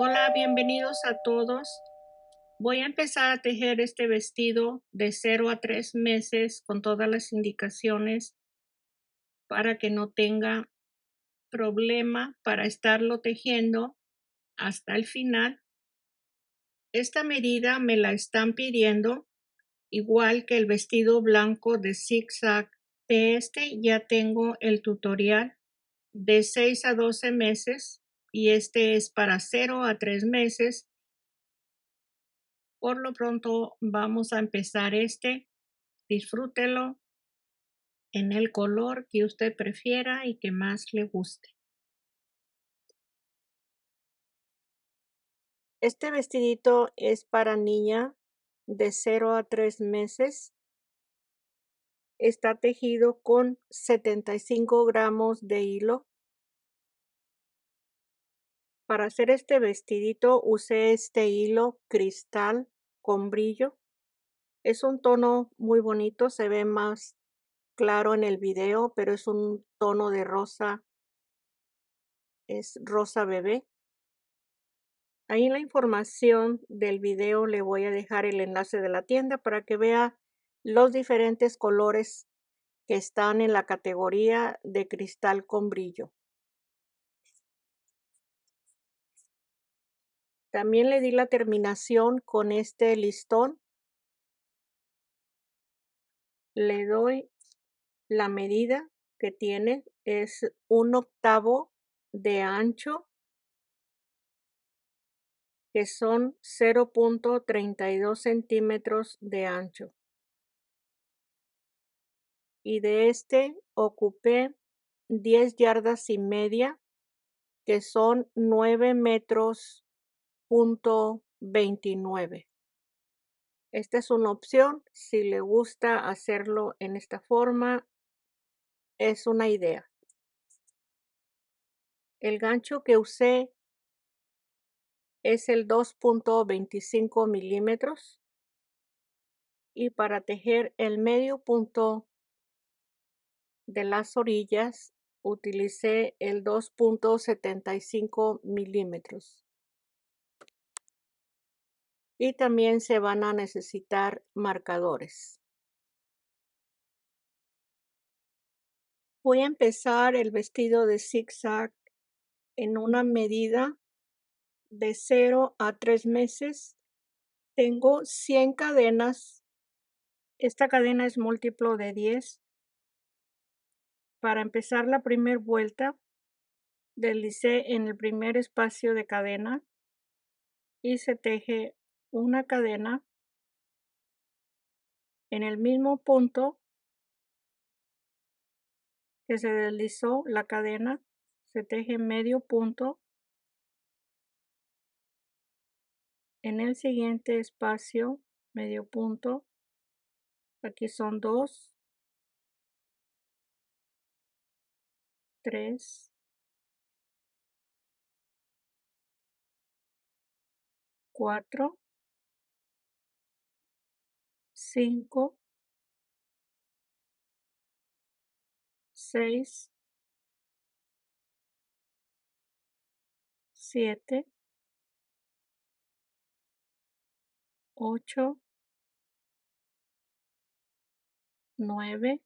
Hola, bienvenidos a todos. Voy a empezar a tejer este vestido de 0 a 3 meses con todas las indicaciones para que no tenga problema para estarlo tejiendo hasta el final. Esta medida me la están pidiendo igual que el vestido blanco de zigzag. De este ya tengo el tutorial de 6 a 12 meses y este es para 0 a 3 meses. Por lo pronto vamos a empezar este. Disfrútelo en el color que usted prefiera y que más le guste. Este vestidito es para niña de 0 a 3 meses. Está tejido con 75 gramos de hilo. Para hacer este vestidito usé este hilo cristal con brillo. Es un tono muy bonito, se ve más claro en el video, pero es un tono de rosa, es rosa bebé. Ahí en la información del video le voy a dejar el enlace de la tienda para que vea los diferentes colores que están en la categoría de cristal con brillo. También le di la terminación con este listón. Le doy la medida que tiene, es 1/8 de ancho, que son 0.32 centímetros de ancho. Y de este ocupé 10 yardas y media, que son 9 metros punto 29. Esta es una opción, si le gusta hacerlo en esta forma, es una idea. El gancho que usé es el 2.25 milímetros y para tejer el medio punto de las orillas utilicé el 2.75 milímetros. Y también se van a necesitar marcadores. Voy a empezar el vestido de zigzag en una medida de 0 a 3 meses. Tengo 100 cadenas. Esta cadena es múltiplo de 10. Para empezar la primera vuelta, deslicé en el primer espacio de cadena y se teje una cadena en el mismo punto que se deslizó la cadena, se teje medio punto. En el siguiente espacio, medio punto, aquí son 2, 3, 4, 5, 6, 7, 8, 9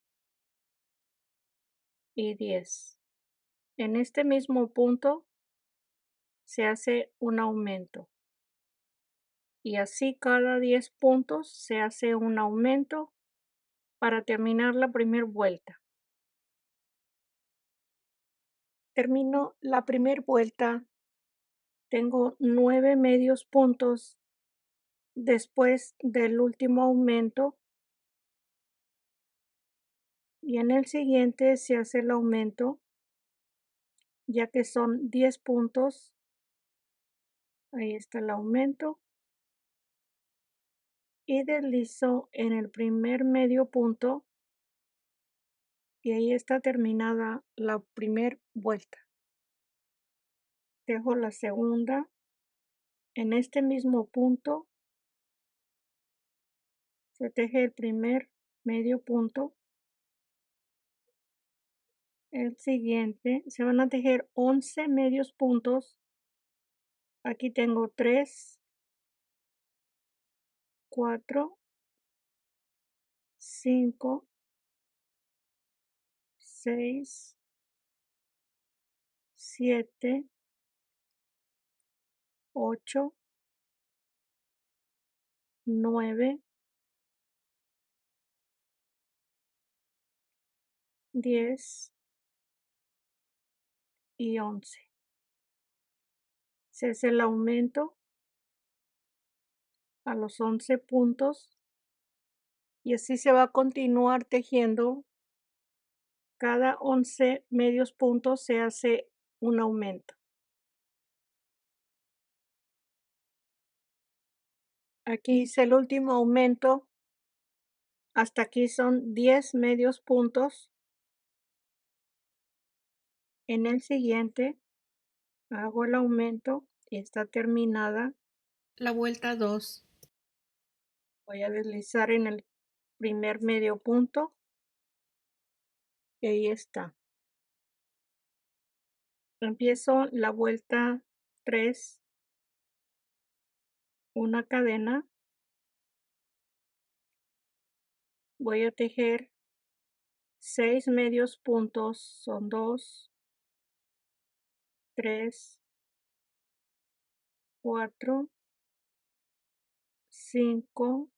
y 10. En este mismo punto se hace un aumento. Y así cada 10 puntos se hace un aumento para terminar la primera vuelta. Termino la primera vuelta, tengo 9 medios puntos después del último aumento y en el siguiente se hace el aumento, ya que son 10 puntos. Ahí está el aumento y deslizo en el primer medio punto y ahí está terminada la primera vuelta. Dejo la segunda en este mismo punto, se teje el primer medio punto. El siguiente se van a tejer 11 medios puntos Aquí tengo 3, 4, 5, 6, 7, 8, 9, 10 y 11. Se hace el aumento a los 11 puntos y así se va a continuar tejiendo. Cada 11 medios puntos se hace un aumento. Aquí hice el último aumento, hasta aquí son 10 medios puntos. En el siguiente hago el aumento y está terminada la vuelta 2. Voy a deslizar en el primer medio punto y ahí está. Empiezo la vuelta 3, una cadena, voy a tejer 6 medios puntos, son 2, 3, 4, 5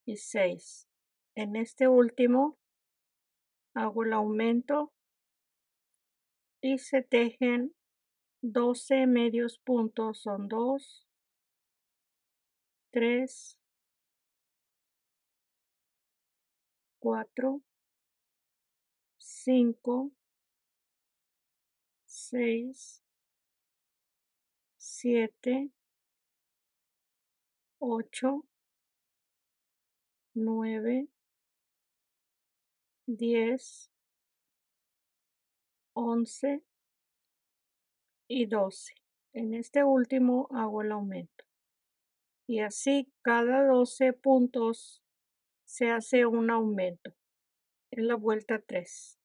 y 6. En este último hago el aumento y se tejen 12 medios puntos, son 2, 3, 4, 5, 6, 7, 8, 9, 10, 11 y 12. En este último hago el aumento. Y así cada 12 puntos se hace un aumento en la vuelta 3.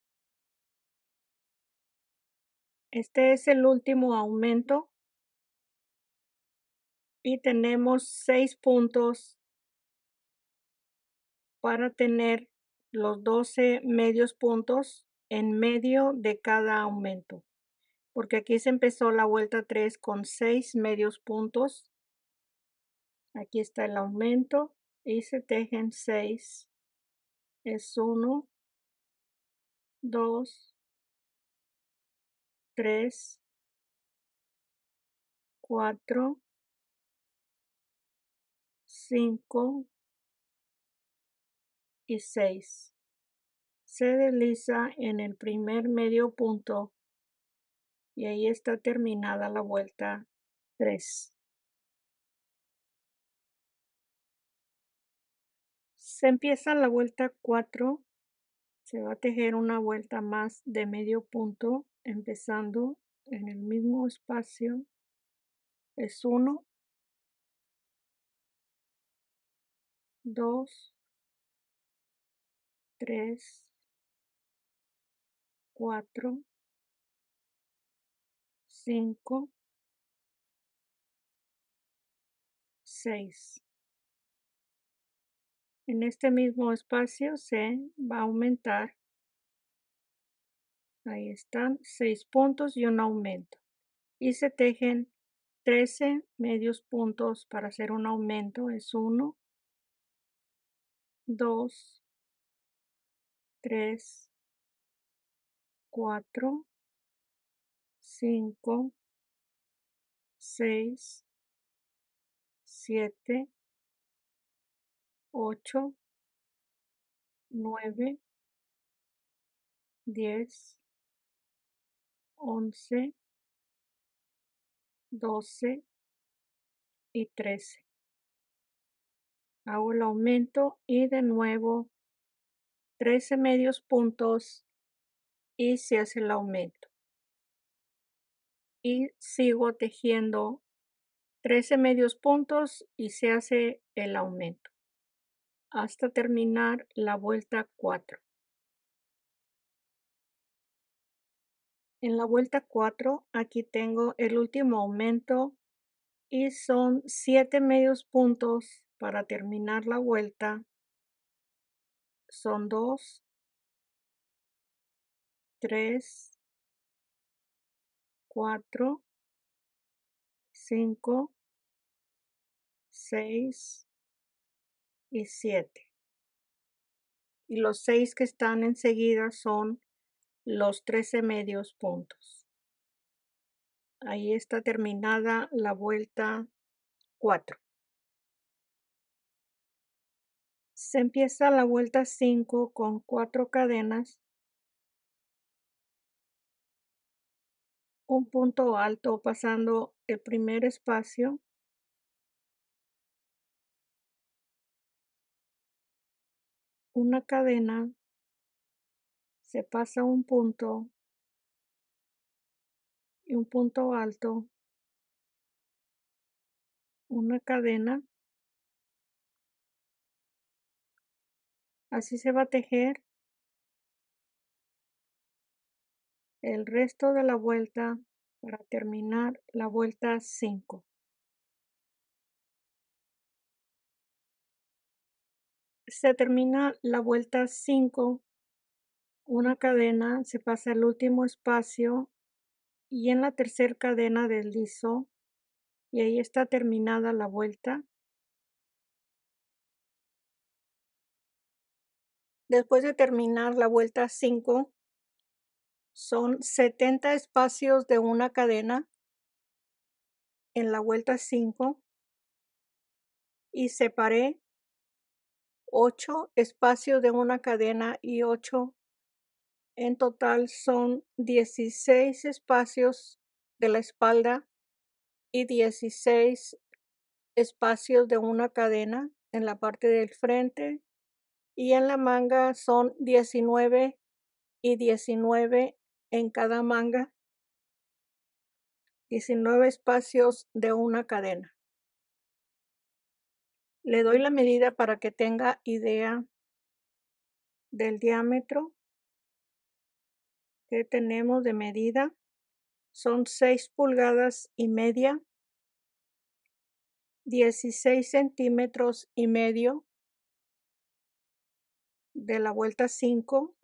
Este es el último aumento y tenemos 6 puntos para tener los 12 medios puntos en medio de cada aumento, porque aquí se empezó la vuelta 3 con 6 medios puntos. Aquí está el aumento y se tejen 6. Es 1, 2, 3, 4, 5 y 6. Se desliza en el primer medio punto y ahí está terminada la vuelta 3. Se empieza la vuelta 4, se va a tejer una vuelta más de medio punto empezando en el mismo espacio. Es 1, 2, 3, 4, 5, 6. En este mismo espacio se va a aumentar. Ahí están 6 puntos y un aumento. Y se tejen 13 medios puntos para hacer un aumento. Es 1, 2, 3, 4, 5, 6, 7, 8, 9, 10, 11, 12 y 13. Hago el aumento y de nuevo 13 medios puntos y se hace el aumento. Y sigo tejiendo 13 medios puntos y se hace el aumento hasta terminar la vuelta 4. En la vuelta 4, aquí tengo el último aumento y son 7 medios puntos para terminar la vuelta. Son 2, 3, 4, 5, 6 y 7. Y los 6 que están enseguida son los 13 medios puntos. Ahí está terminada la vuelta 4. Se empieza la vuelta 5 con 4 cadenas, un punto alto pasando el primer espacio, una cadena, se pasa un punto y un punto alto, una cadena. Así se va a tejer el resto de la vuelta para terminar la vuelta 5. Se termina la vuelta 5, una cadena, se pasa el último espacio y en la tercera cadena deslizo y ahí está terminada la vuelta. Después de terminar la vuelta 5, son 70 espacios de una cadena en la vuelta 5 y separé 8 espacios de una cadena y 8. En total son 16 espacios de la espalda y 16 espacios de una cadena en la parte del frente, y en la manga son 19 y 19 en cada manga, 19 espacios de una cadena. Le doy la medida para que tenga idea del diámetro que tenemos de medida. Son 6 pulgadas y media, 16 centímetros y medio de la vuelta 5,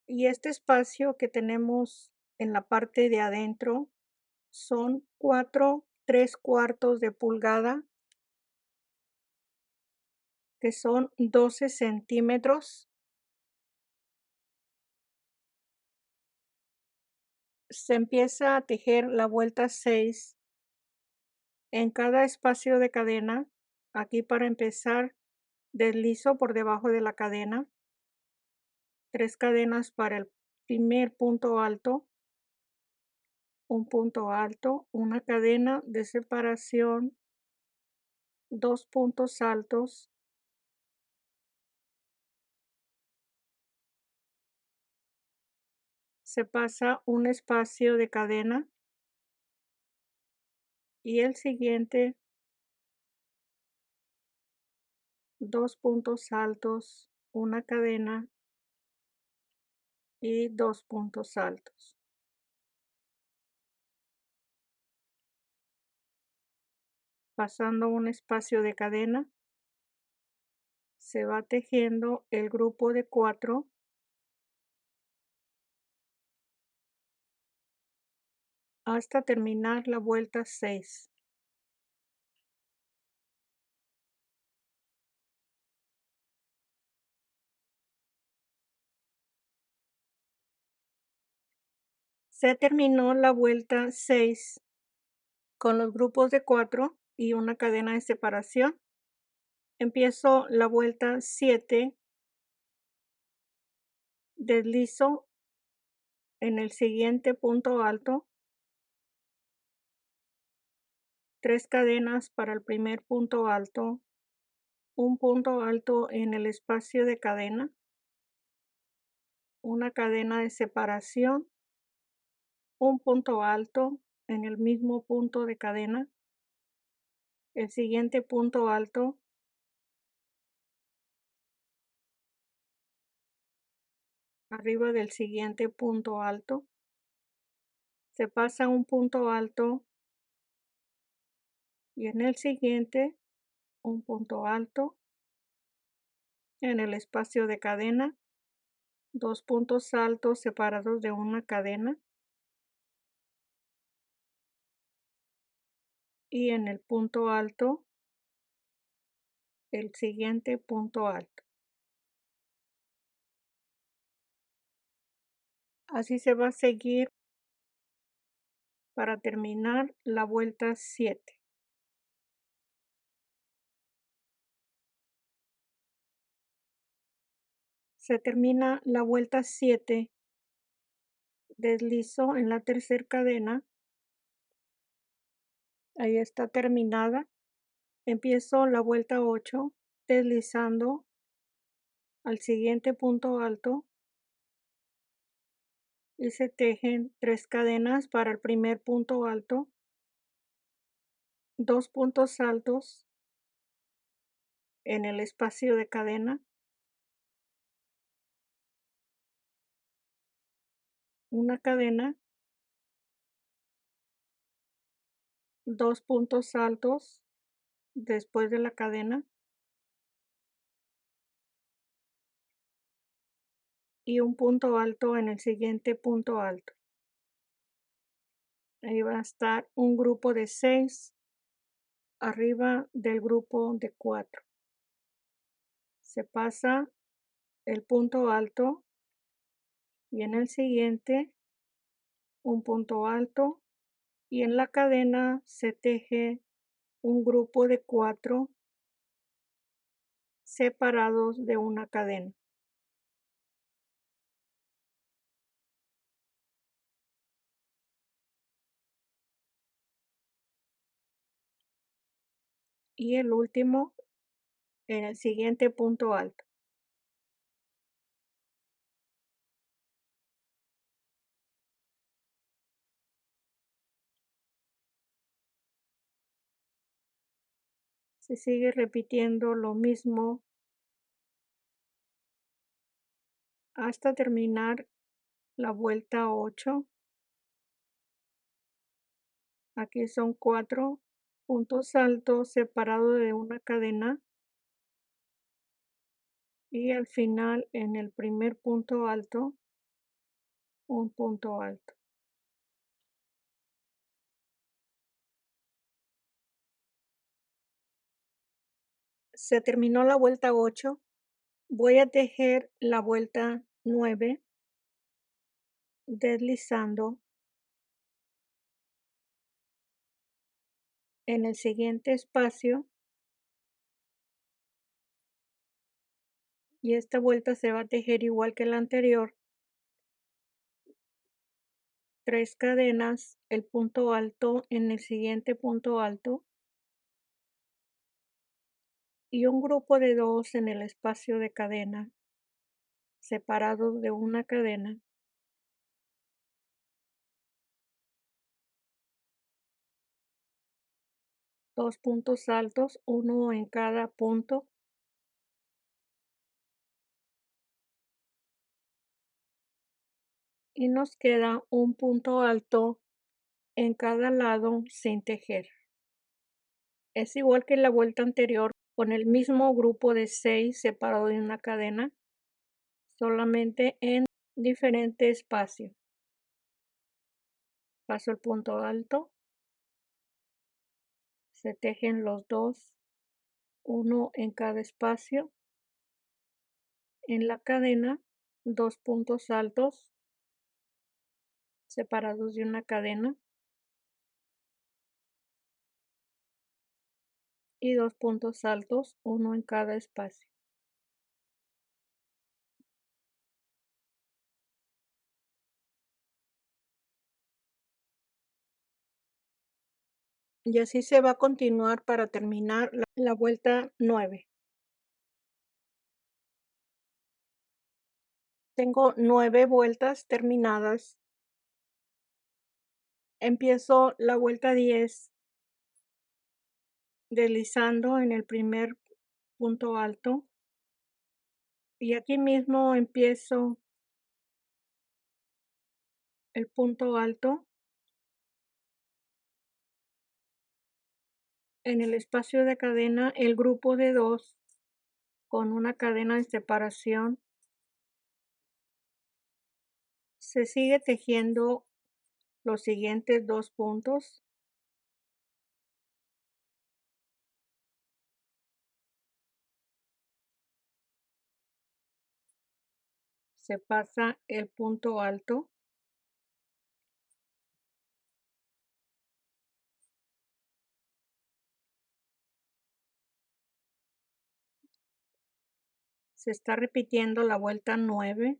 y este espacio que tenemos en la parte de adentro son 4 3/4 de pulgada, que son 12 centímetros. Se empieza a tejer la vuelta 6 en cada espacio de cadena. Aquí, para empezar, deslizo por debajo de la cadena 3 cadenas para el primer punto alto, un punto alto, una cadena de separación, 2 puntos altos, se pasa un espacio de cadena y el siguiente, 2 puntos altos, una cadena y 2 puntos altos. Pasando un espacio de cadena, se va tejiendo el grupo de 4 hasta terminar la vuelta 6. Se terminó la vuelta 6 con los grupos de 4 y una cadena de separación. Empiezo la vuelta 7, deslizo en el siguiente punto alto, 3 cadenas para el primer punto alto, un punto alto en el espacio de cadena, una cadena de separación, un punto alto en el mismo punto de cadena, el siguiente punto alto, arriba del siguiente punto alto. Se pasa un punto alto y en el siguiente un punto alto. En el espacio de cadena, 2 puntos altos separados de una cadena. Y en el punto alto, el siguiente punto alto. Así se va a seguir para terminar la vuelta 7. Se termina la vuelta 7, deslizo en la tercera cadena, ahí está terminada. Empiezo la vuelta 8 deslizando al siguiente punto alto y se tejen 3 cadenas para el primer punto alto, 2 puntos altos en el espacio de cadena, una cadena, 2 puntos altos después de la cadena y un punto alto en el siguiente punto alto. Ahí va a estar un grupo de 6 arriba del grupo de 4. Se pasa el punto alto y en el siguiente un punto alto y en la cadena se teje un grupo de 4 separados de una cadena. Y el último en el siguiente punto alto. Se sigue repitiendo lo mismo hasta terminar la vuelta 8. Aquí son 4 puntos altos separados de una cadena y al final en el primer punto alto, un punto alto. Se terminó la vuelta 8. Voy a tejer la vuelta 9 deslizando en el siguiente espacio y esta vuelta se va a tejer igual que la anterior. 3 cadenas, el punto alto en el siguiente punto alto y un grupo de 2 en el espacio de cadena separados de una cadena. 2 puntos altos, uno en cada punto. Y nos queda un punto alto en cada lado sin tejer. Es igual que la vuelta anterior con el mismo grupo de 6 separado de una cadena, solamente en diferente espacio. Paso el punto alto, se tejen los dos, uno en cada espacio. En la cadena, 2 puntos altos separados de una cadena y 2 puntos altos, uno en cada espacio. Y así se va a continuar para terminar la vuelta 9. Tengo 9 vueltas terminadas. Empiezo la vuelta 10 deslizando en el primer punto alto y aquí mismo empiezo el punto alto en el espacio de cadena, el grupo de 2 con una cadena de separación. Se sigue tejiendo los siguientes 2 puntos. Se pasa el punto alto. Se está repitiendo la vuelta 9.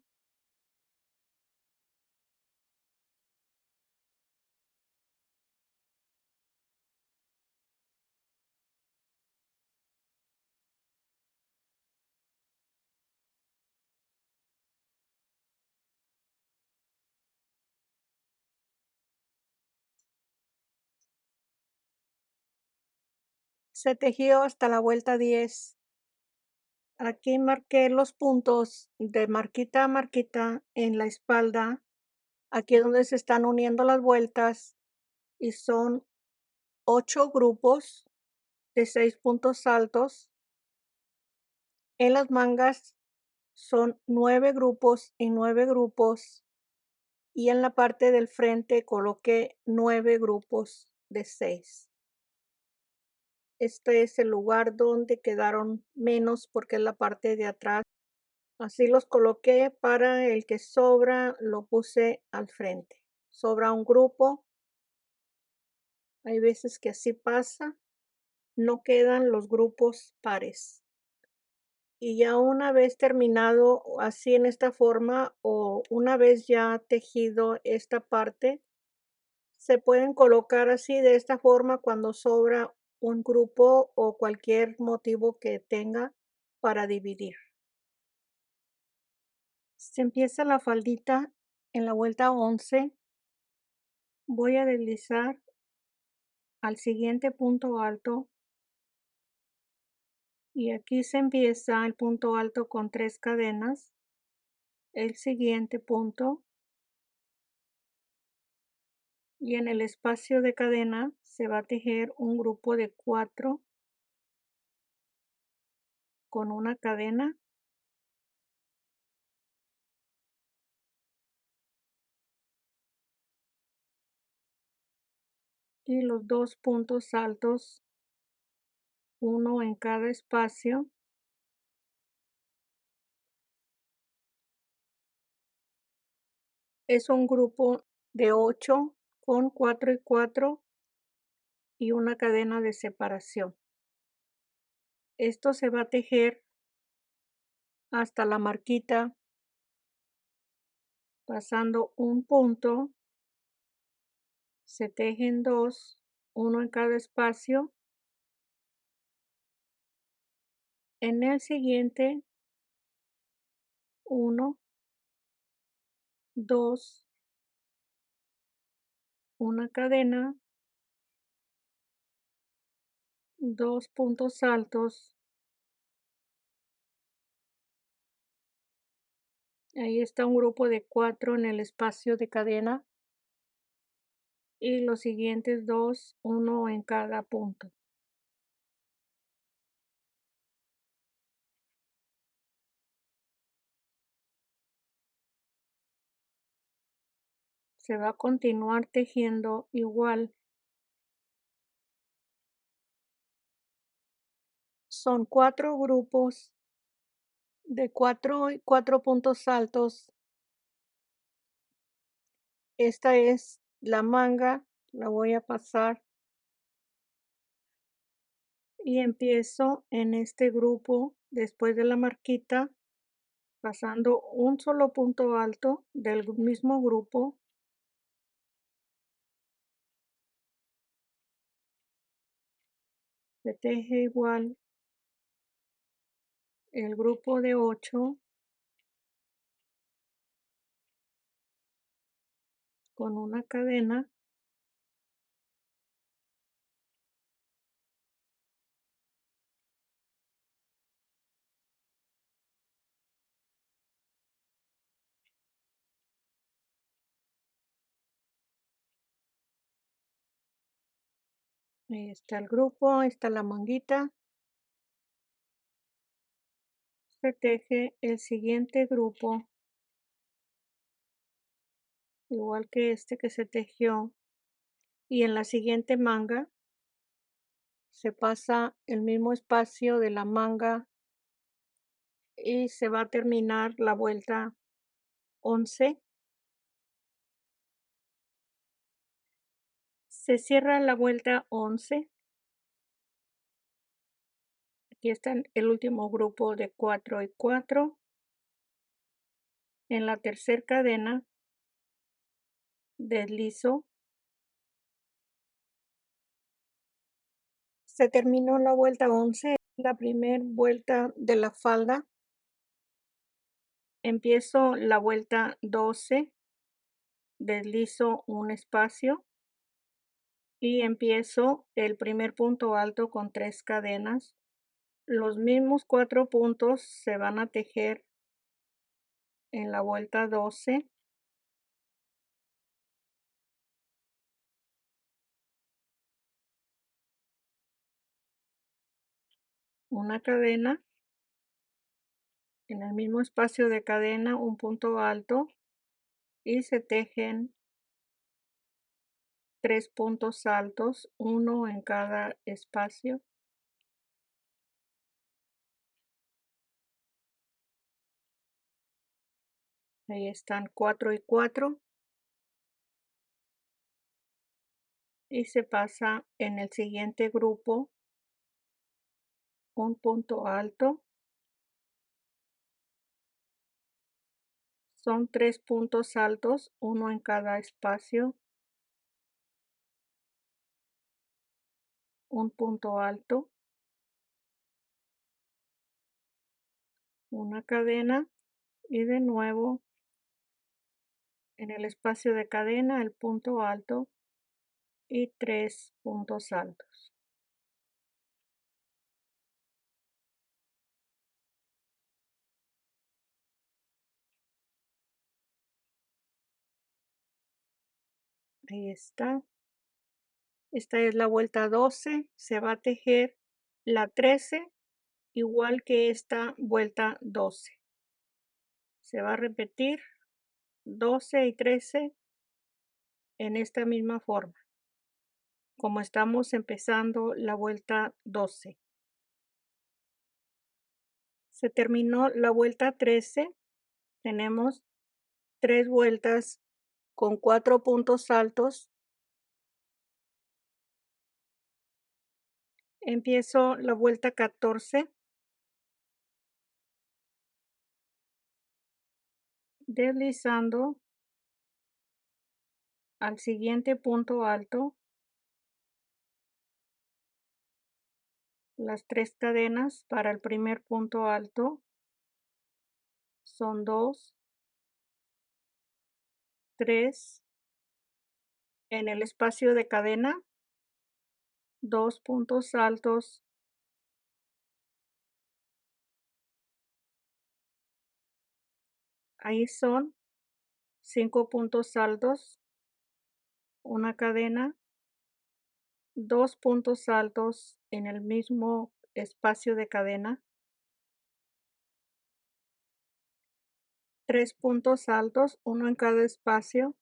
Se tejió hasta la vuelta 10. Aquí marqué los puntos de marquita a marquita en la espalda, aquí es donde se están uniendo las vueltas y son 8 grupos de 6 puntos altos. En las mangas son 9 grupos y 9 grupos, y en la parte del frente coloqué 9 grupos de 6. Este es el lugar donde quedaron menos porque es la parte de atrás. Así los coloqué, para el que sobra lo puse al frente. Sobra un grupo, hay veces que así pasa, no quedan los grupos pares. Y ya una vez terminado así en esta forma, o una vez ya tejido esta parte, se pueden colocar así de esta forma cuando sobra un grupo o cualquier motivo que tenga para dividir. Se empieza la faldita en la vuelta 11. Voy a deslizar al siguiente punto alto, y aquí se empieza el punto alto con 3 cadenas. El siguiente punto, y en el espacio de cadena se va a tejer un grupo de 4 con una cadena, y los 2 puntos altos, uno en cada espacio. Es un grupo de 8 con 4 y 4 y una cadena de separación. Esto se va a tejer hasta la marquita, pasando un punto, se tejen 2, uno en cada espacio. En el siguiente, 1, 2, una cadena, 2 puntos altos. Ahí está un grupo de 4 en el espacio de cadena, y los siguientes 2, uno en cada punto. Se va a continuar tejiendo igual. Son 4 grupos de 4 y 4 puntos altos. Esta es la manga, la voy a pasar y empiezo en este grupo después de la marquita, pasando un solo punto alto del mismo grupo. Se teje igual el grupo de 8 con una cadena, Ahí está el grupo, ahí está la manguita. Se teje el siguiente grupo, igual que este que se tejió, y en la siguiente manga se pasa el mismo espacio de la manga y se va a terminar la vuelta 11. Se cierra la vuelta 11. Aquí está el último grupo de 4 y 4. En la tercera cadena deslizo. Se terminó la vuelta 11, la primera vuelta de la falda. Empiezo la vuelta 12, deslizo un espacio y empiezo el primer punto alto con 3 cadenas. Los mismos 4 puntos se van a tejer en la vuelta 12. Una cadena, en el mismo espacio de cadena un punto alto y se tejen 3 puntos altos, uno en cada espacio. Ahí están 4 y 4. Y se pasa en el siguiente grupo un punto alto. Son 3 puntos altos, uno en cada espacio. Un punto alto. Una cadena y de nuevo en el espacio de cadena el punto alto y 3 puntos altos. Ahí está. Esta es la vuelta 12. Se va a tejer la 13 igual que esta vuelta 12. Se va a repetir 12 y 13 en esta misma forma, como estamos empezando la vuelta 12. Se terminó la vuelta 13. Tenemos 3 vueltas con 4 puntos altos. Empiezo la vuelta 14. Deslizando al siguiente punto alto. Las 3 cadenas para el primer punto alto son 2, 3. En el espacio de cadena, 2 puntos altos. Ahí son 5 puntos altos, una cadena, 2 puntos altos en el mismo espacio de cadena, 3 puntos altos, uno en cada espacio.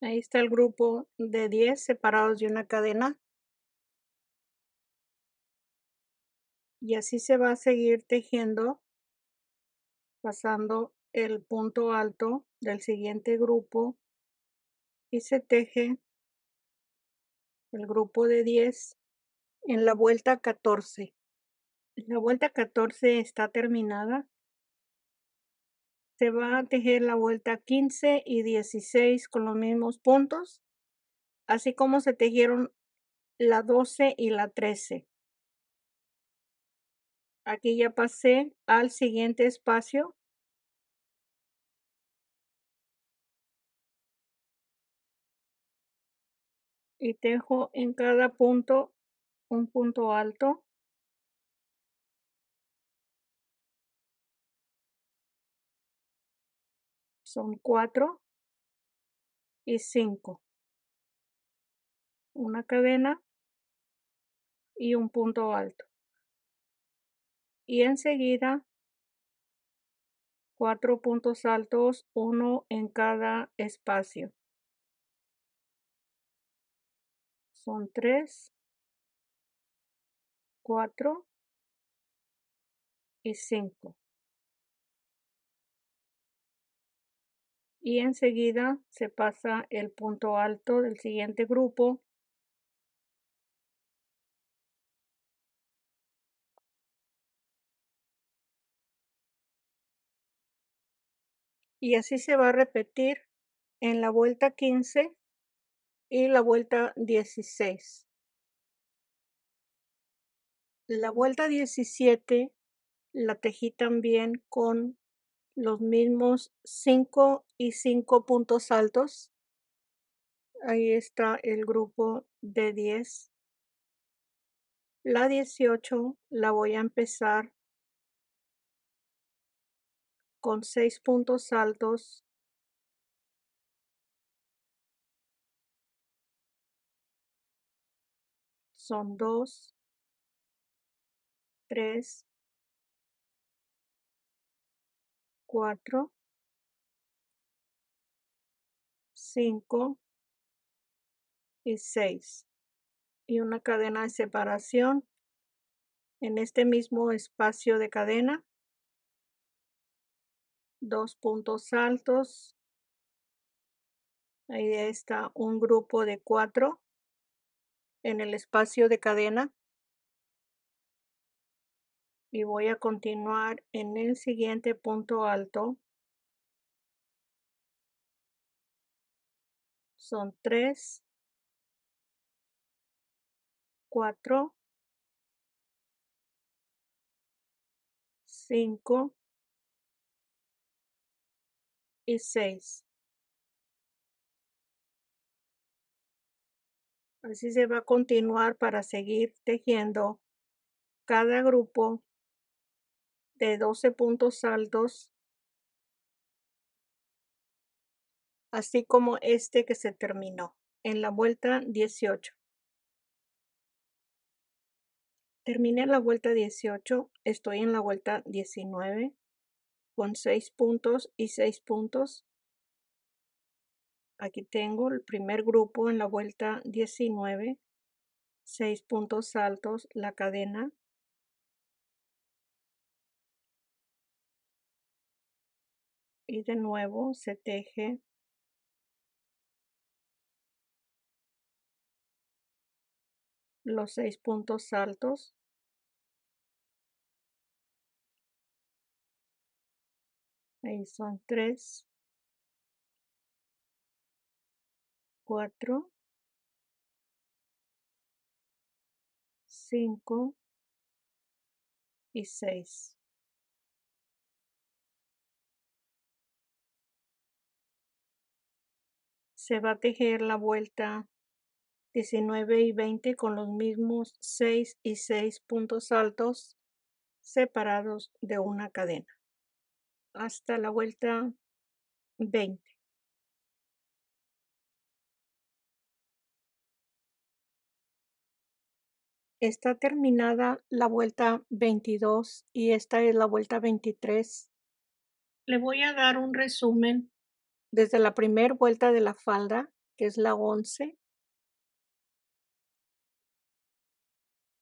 Ahí está el grupo de 10 separados de una cadena. Y así se va a seguir tejiendo, pasando el punto alto del siguiente grupo y se teje el grupo de 10 en la vuelta 14. La vuelta 14 está terminada. Se va a tejer la vuelta 15 y 16 con los mismos puntos, así como se tejieron la 12 y la 13. Aquí ya pasé al siguiente espacio. Y tejo en cada punto un punto alto, son 4 y 5, una cadena y un punto alto. Y enseguida 4 puntos altos, uno en cada espacio. Son 3, 4 y 5. Y enseguida se pasa el punto alto del siguiente grupo y así se va a repetir en la vuelta 15 y la vuelta 16. La vuelta 17 la tejí también con los mismos 5 y 5 puntos altos. Ahí está el grupo de 10. La 18 la voy a empezar con 6 puntos altos, son 2, 3, 4, 5 y 6. Y una cadena de separación en este mismo espacio de cadena, 2 puntos altos, ahí está un grupo de 4 en el espacio de cadena y voy a continuar en el siguiente punto alto. Son 3, 4, 5 y 6. Así se va a continuar para seguir tejiendo cada grupo de 12 puntos altos, así como este que se terminó en la vuelta 18. Terminé la vuelta 18, estoy en la vuelta 19 con 6 puntos y 6 puntos. Aquí tengo el primer grupo en la vuelta 19, 6 puntos altos, la cadena. Y de nuevo se teje los 6 puntos altos. Ahí son 3, 4, 5 y 6. Se va a tejer la vuelta 19 y 20 con los mismos 6 y 6 puntos altos separados de una cadena hasta la vuelta 20. Está terminada la vuelta 22 y esta es la vuelta 23. Le voy a dar un resumen desde la primer vuelta de la falda, que es la 11.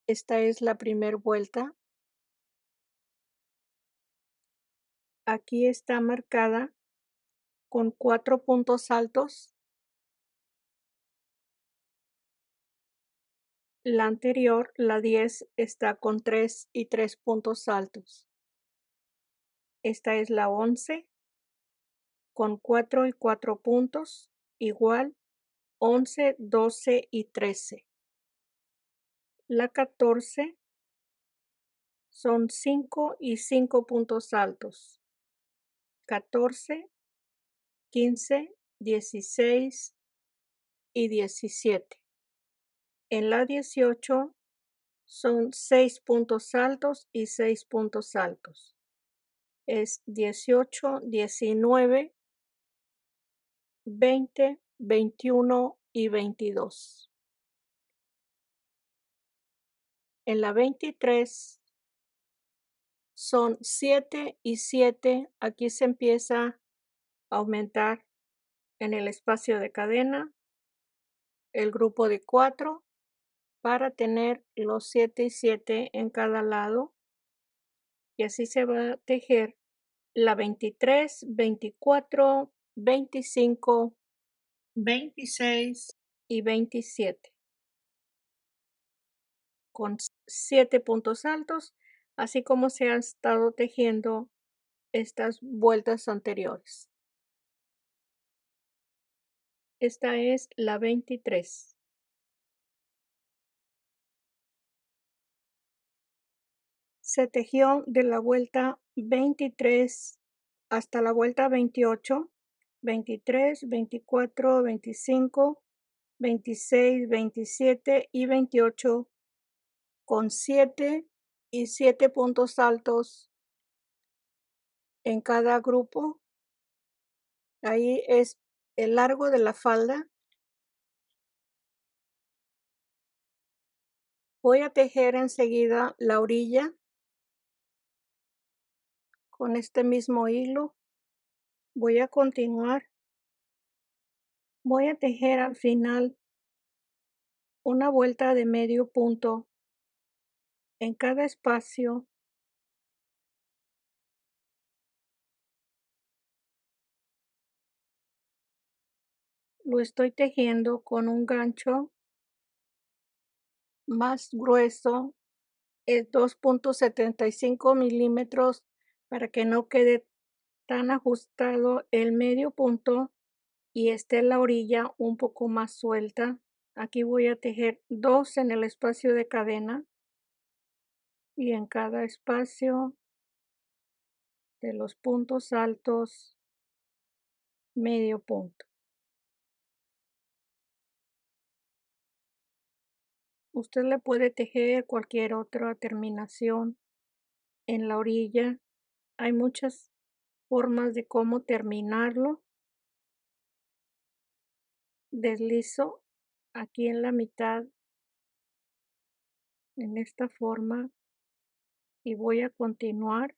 Esta es la primer vuelta. Aquí está marcada con 4 puntos altos. La anterior, la 10, está con 3 y 3 puntos altos. Esta es la 11 con 4 y 4 puntos, igual 11, 12 y 13. La 14 son 5 y 5 puntos altos. 14, 15, 16 y 17. En la 18 son 6 puntos altos y 6 puntos altos. Es 18, 19, 20, 21 y 22. En la 23 son 7 y 7. Aquí se empieza a aumentar en el espacio de cadena el grupo de 4 para tener los 7 y 7 en cada lado, y así se va a tejer la 23, 24, 25, 26 y 27 con 7 puntos altos, así como se han estado tejiendo estas vueltas anteriores. Esta es la 23. Se tejió de la vuelta 23 hasta la vuelta 28, 23, 24, 25, 26, 27 y 28 con 7 y 7 puntos altos en cada grupo. Ahí es el largo de la falda. Voy a tejer enseguida la orilla con este mismo hilo. Voy a continuar. Voy a tejer al final una vuelta de medio punto en cada espacio. Lo estoy tejiendo con un gancho más grueso, es 2.75 milímetros, para que no quede tan ajustado el medio punto y esté la orilla un poco más suelta. Aquí voy a tejer 2 en el espacio de cadena y en cada espacio de los puntos altos medio punto. Usted le puede tejer cualquier otra terminación en la orilla. Hay muchas formas de cómo terminarlo. Deslizo aquí en la mitad en esta forma y voy a continuar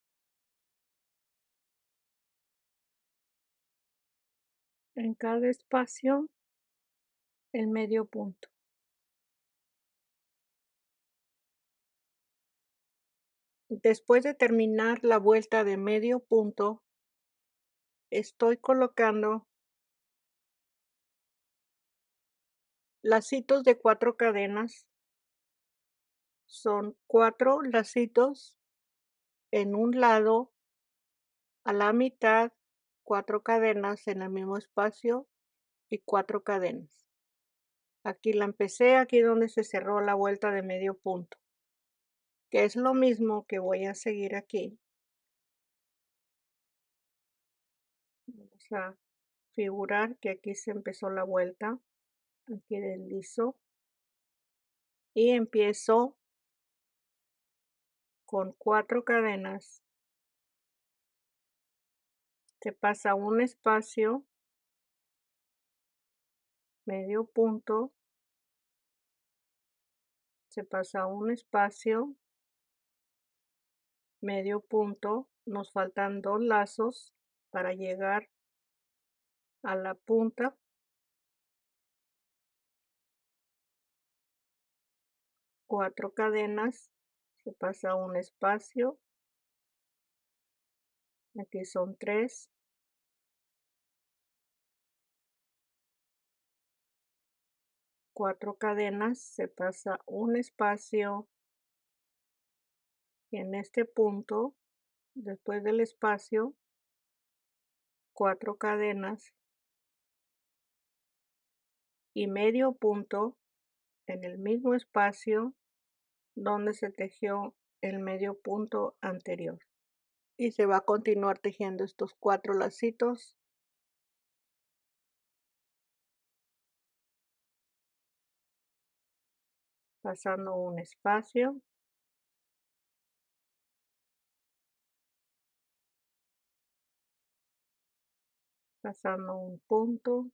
en cada espacio el medio punto. Después de terminar la vuelta de medio punto, estoy colocando lacitos de 4 cadenas. Son 4 lacitos en un lado, a la mitad, 4 cadenas en el mismo espacio y 4 cadenas. Aquí la empecé, aquí donde se cerró la vuelta de medio punto, que es lo mismo que voy a seguir aquí. Vamos a figurar que aquí se empezó la vuelta, aquí deslizo y empiezo con 4 cadenas. Se pasa un espacio, medio punto, se pasa un espacio, medio punto, nos faltan 2 lazos para llegar a la punta. 4 cadenas, se pasa un espacio, aquí son 3, 4 cadenas, se pasa un espacio, y en este punto, después del espacio, 4 cadenas y medio punto en el mismo espacio donde se tejió el medio punto anterior. Y se va a continuar tejiendo estos 4 lacitos. pasando un espacio, pasando un punto,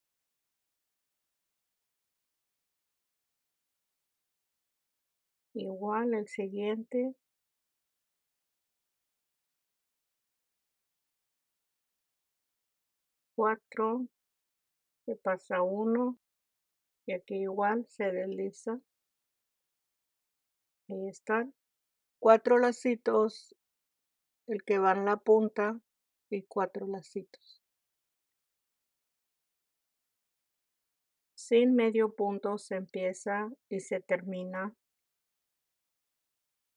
igual el siguiente, 4, se pasa uno y aquí igual se desliza. Ahí están 4 lacitos, el que va en la punta y 4 lacitos. Sin medio punto se empieza y se termina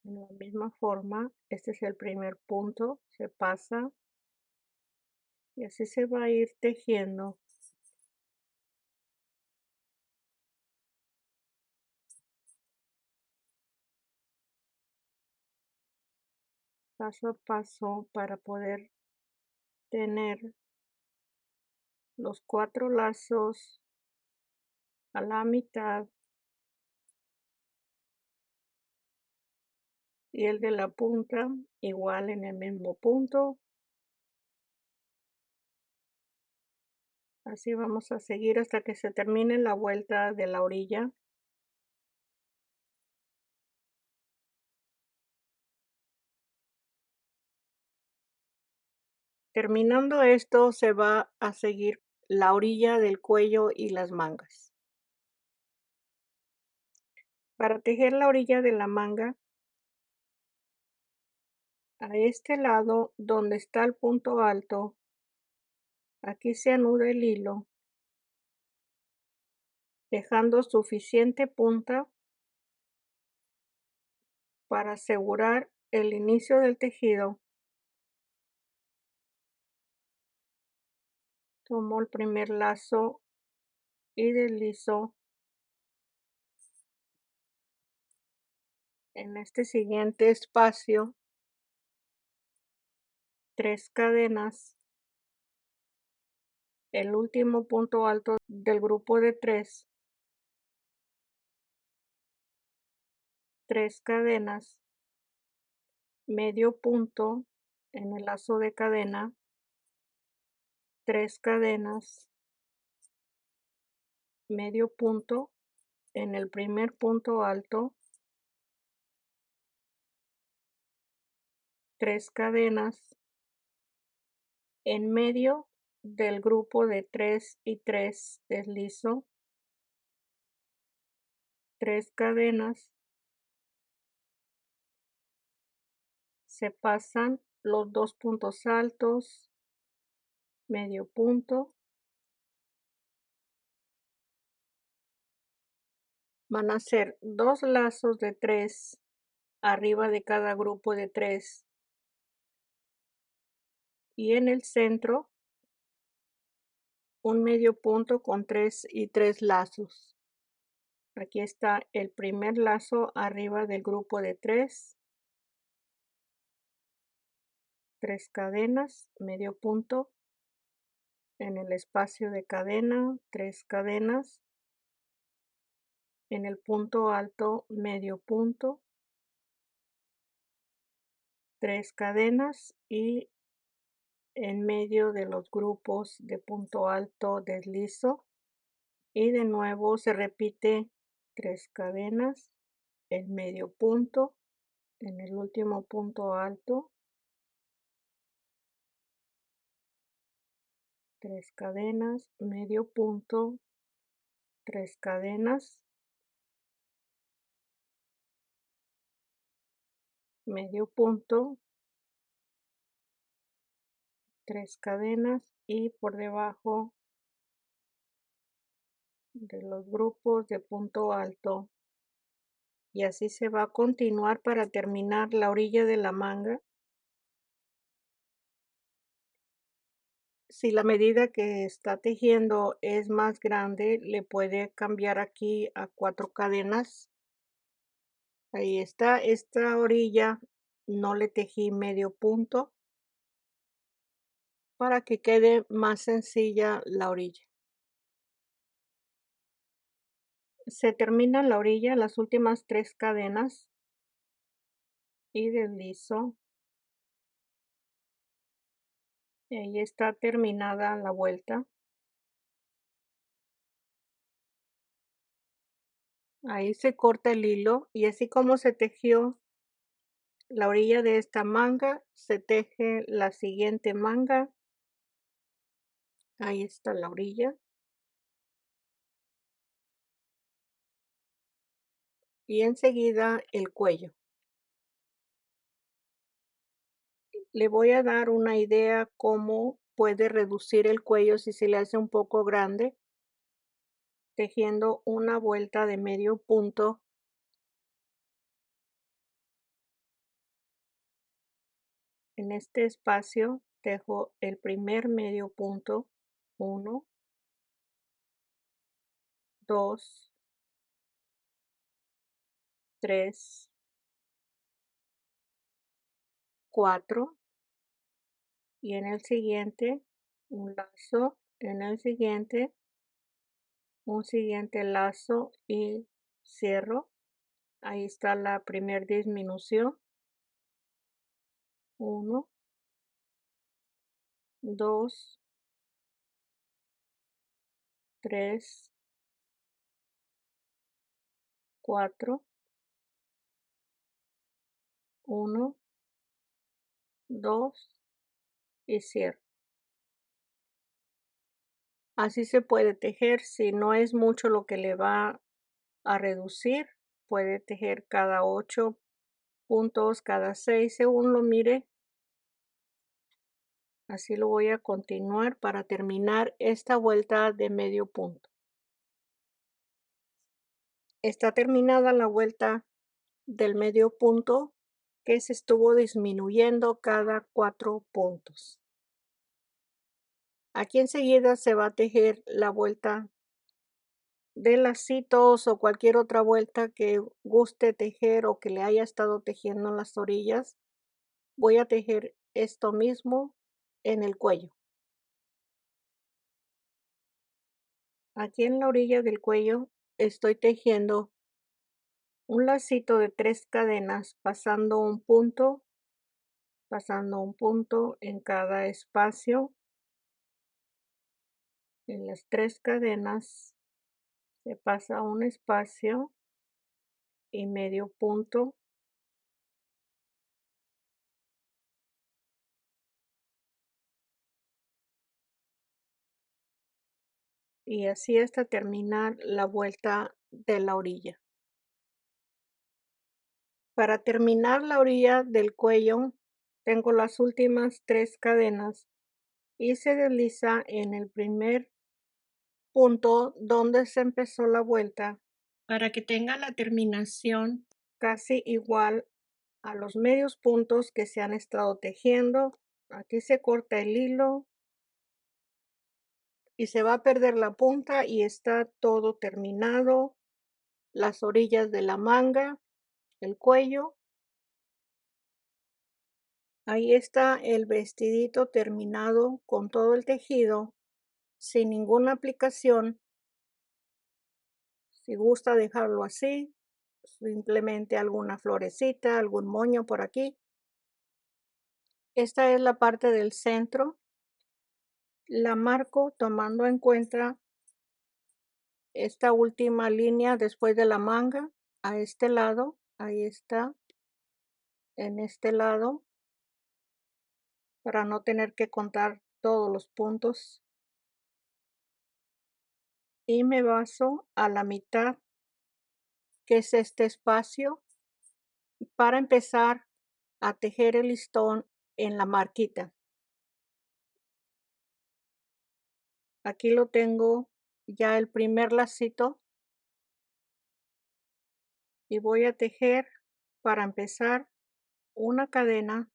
de la misma forma. Este es el primer punto, se pasa y así se va a ir tejiendo paso a paso para poder tener los 4 lazos a la mitad y el de la punta igual en el mismo punto. Así vamos a seguir hasta que se termine la vuelta de la orilla. Terminando esto, se va a seguir la orilla del cuello y las mangas. Para tejer la orilla de la manga, a este lado donde está el punto alto, aquí se anuda el hilo, dejando suficiente punta para asegurar el inicio del tejido. Tomo el primer lazo y deslizo en este siguiente espacio 3 cadenas, el último punto alto del grupo de 3 cadenas, medio punto en el lazo de cadena, 3 cadenas, medio punto en el primer punto alto, 3 cadenas, en medio del grupo de 3 y 3 deslizo, 3 cadenas, se pasan los 2 puntos altos, medio punto, van a ser 2 lazos de 3 arriba de cada grupo de 3 y en el centro un medio punto con 3 y 3 lazos. Aquí está el primer lazo arriba del grupo de 3 cadenas, medio punto en el espacio de cadena, 3 cadenas, en el punto alto, medio punto, 3 cadenas y en medio de los grupos de punto alto deslizo y de nuevo se repite 3 cadenas, el medio punto en el último punto alto, 3 cadenas, medio punto, 3 cadenas, medio punto, 3 cadenas y por debajo de los grupos de punto alto, y así se va a continuar para terminar la orilla de la manga. Si la medida que está tejiendo es más grande, le puede cambiar aquí a 4 cadenas. Ahí está, esta orilla no le tejí medio punto para que quede más sencilla la orilla. Se termina la orilla, las últimas 3 cadenas y deslizo. Y ahí está terminada la vuelta. Ahí se corta el hilo y así como se tejió la orilla de esta manga, se teje la siguiente manga. Ahí está la orilla. Y enseguida el cuello. Le voy a dar una idea cómo puede reducir el cuello si se le hace un poco grande, tejiendo una vuelta de medio punto. En este espacio tejo el primer medio punto, 1, 2, 3, 4 y en el siguiente un lazo, en el siguiente un siguiente lazo y cierro. Ahí está la primer disminución. 1, 2, 3, 4, 1, 2 y cierro. Así se puede tejer, si no es mucho lo que le va a reducir, puede tejer cada 8 puntos, cada 6, según lo mire. Así lo voy a continuar para terminar esta vuelta de medio punto. Está terminada la vuelta del medio punto que se estuvo disminuyendo cada 4 puntos. Aquí enseguida se va a tejer la vuelta de lacitos o cualquier otra vuelta que guste tejer o que le haya estado tejiendo en las orillas. Voy a tejer esto mismo en el cuello. Aquí en la orilla del cuello estoy tejiendo un lacito de 3 cadenas pasando un punto en cada espacio. En las 3 cadenas se pasa un espacio y medio punto. Y así hasta terminar la vuelta de la orilla. Para terminar la orilla del cuello, tengo las últimas 3 cadenas y se desliza en el primer punto donde se empezó la vuelta para que tenga la terminación casi igual a los medios puntos que se han estado tejiendo. Aquí se corta el hilo y se va a perder la punta y está todo terminado. Las orillas de la manga, el cuello. Ahí está el vestidito terminado con todo el tejido, sin ninguna aplicación. Si gusta dejarlo así, simplemente alguna florecita, algún moño por aquí. Esta es la parte del centro. La marco tomando en cuenta esta última línea después de la manga a este lado. Ahí está, en este lado, para no tener que contar todos los puntos. Y me baso a la mitad, que es este espacio, para empezar a tejer el listón en la marquita. Aquí lo tengo ya el primer lacito y voy a tejer para empezar una cadena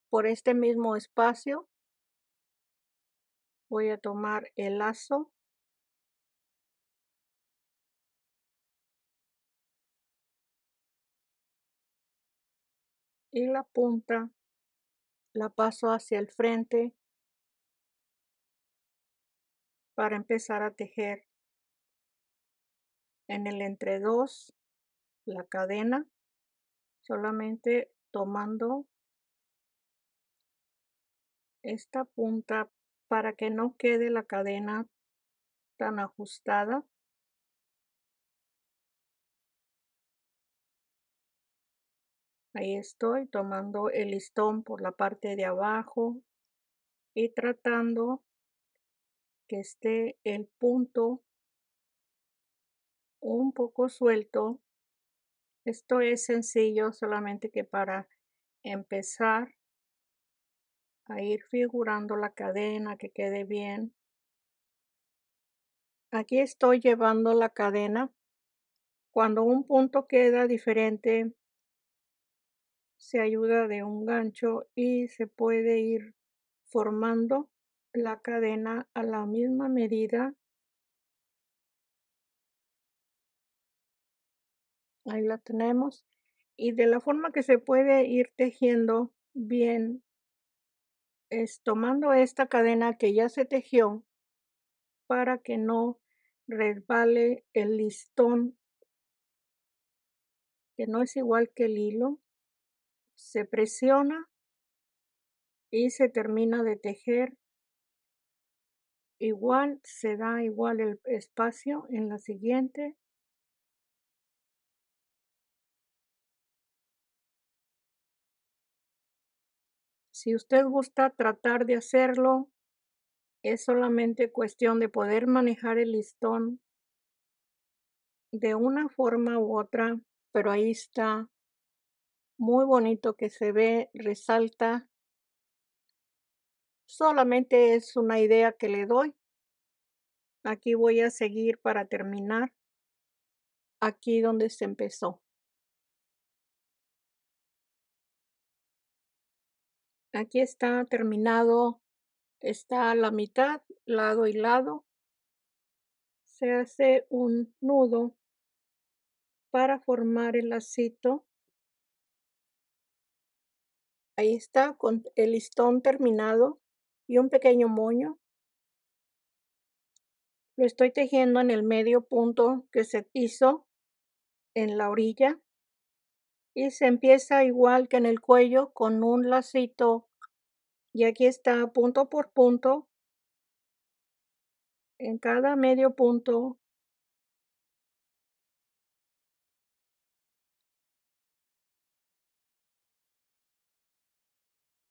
por este mismo espacio. Voy a tomar el lazo y la punta la paso hacia el frente para empezar a tejer en el entre 2 la cadena, solamente tomando esta punta para que no quede la cadena tan ajustada. Ahí estoy tomando el listón por la parte de abajo y tratando que esté el punto un poco suelto. Esto es sencillo, solamente que para empezar a ir figurando la cadena, que quede bien. Aquí estoy llevando la cadena. Cuando un punto queda diferente, se ayuda de un gancho y se puede ir formando la cadena a la misma medida. Ahí la tenemos. Y de la forma que se puede ir tejiendo bien es tomando esta cadena que ya se tejió para que no resbale el listón, que no es igual que el hilo. Se presiona y se termina de tejer. Igual se da igual el espacio en la siguiente. Si usted gusta tratar de hacerlo, es solamente cuestión de poder manejar el listón de una forma u otra, pero ahí está muy bonito que se ve, resalta. Solamente es una idea que le doy. Aquí voy a seguir para terminar aquí donde se empezó. Aquí está terminado, está a la mitad, lado y lado. Se hace un nudo para formar el lacito. Ahí está con el listón terminado y un pequeño moño. Lo estoy tejiendo en el medio punto que se hizo en la orilla y se empieza igual que en el cuello con un lacito, y aquí está punto por punto en cada medio punto.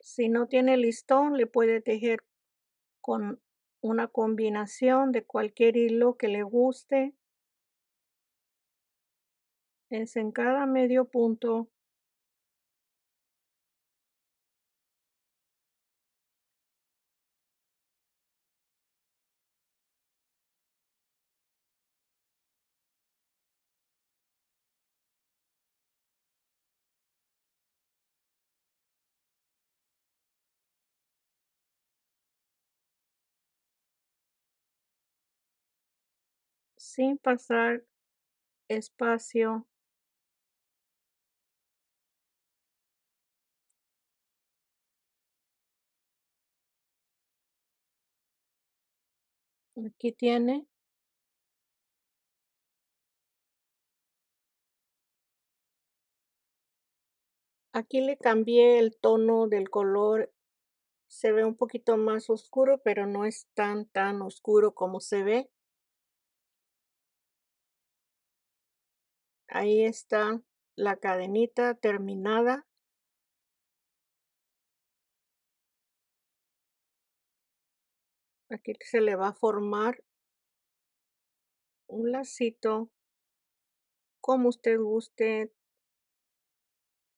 Si no tiene listón, le puede tejer con una combinación de cualquier hilo que le guste. Es en cada medio punto. Sin pasar espacio. Aquí tiene. Aquí le cambié el tono del color. Se ve un poquito más oscuro, pero no es tan oscuro como se ve. Ahí está la cadenita terminada. Aquí se le va a formar un lacito como usted guste,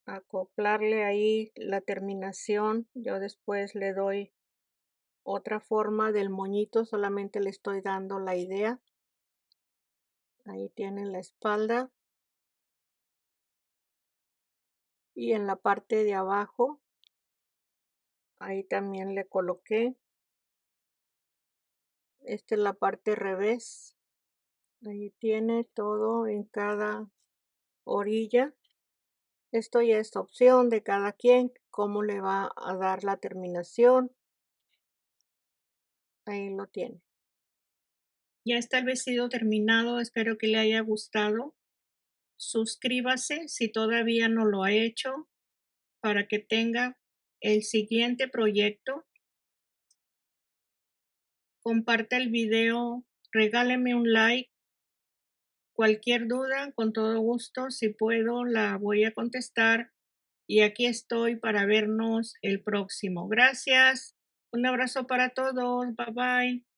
acoplarle ahí la terminación. Yo después le doy otra forma del moñito, solamente le estoy dando la idea. Ahí tiene la espalda. Y en la parte de abajo, ahí también le coloqué. Esta es la parte revés. Ahí tiene todo en cada orilla. Esto ya es opción de cada quien, cómo le va a dar la terminación. Ahí lo tiene. Ya está el vestido terminado, espero que le haya gustado. Suscríbase si todavía no lo ha hecho para que tenga el siguiente proyecto. Comparte el video, regáleme un like. Cualquier duda, con todo gusto, si puedo, la voy a contestar. Y aquí estoy para vernos el próximo. Gracias. Un abrazo para todos. Bye bye.